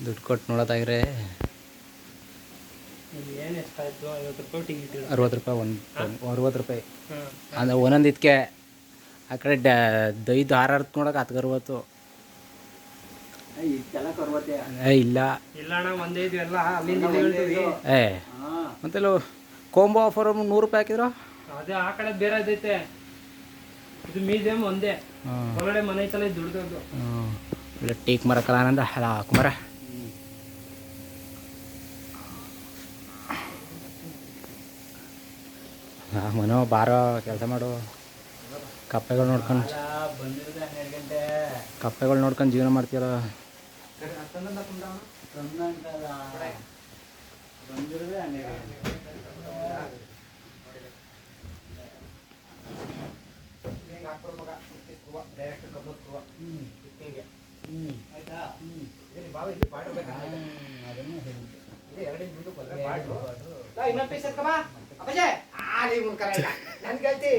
ದುಡ್ಡು ಕೊಟ್ಟು ನೋಡೋದಾಗ್ರೆ ಏನು ಎಷ್ಟಾಯ್ತು? 50 ರೂಪಾಯಿ ಟಿಕೆಟ್. 60 ರೂಪಾಯಿ ಒಂದು 60 ರೂಪಾಯಿ ಅಂದರೆ ಒಂದೊಂದು ಇದಕ್ಕೆ. ಆ ಕಡೆ ದೈದು ಹಾರಾಡ್ತು ನೋಡೋಕೆ ಹತ್ಗೆ 60. ಇಲ್ಲ ಇಲ್ಲ ಅಣ್ಣ, ಒಂದೇ ಇದು ಎಲ್ಲ ಅಲ್ಲಿಂದ ಹೇಳ್ತೀವಿ. ಮತ್ತೆಲ್ಲ ಕೋಂಬೋ ಆಫರ್ 100 ರೂಪಾಯಿ ಹಾಕಿದ್ರು. ಅದೇ ಆ ಕಡೆ ಬೇರೆ ಇದೈತೆ, ಇದು ಮ್ಯೂಸಿಯಂ ಒಂದೇ. ಹೊರಗಡೆ ಮನೆ ಐತಲ್ಲ ದುಡ್ದು. ಇಲ್ಲ ಟೀಕ್ ಮರಕ್ಕಲ್ಲ ಆನಂದ ಅಲ್ಲ ಕುಮಾರ. ಮನೋ ಬಾರೋ ಕೆಲಸ ಮಾಡು. ಕಪ್ಪೆಗಳು ನೋಡ್ಕೊಂಡು ಜೀವನ ಮಾಡ್ತೀಯಲ್ಲ. ಇನ್ನೊಂದು ಪೀಸ್ ಎತ್ಕಮ್ಮ ಅಪ್ಪಜೆ. ಆ ನೀವು ನನ್ಗೆ ಹೇಳ್ತಿ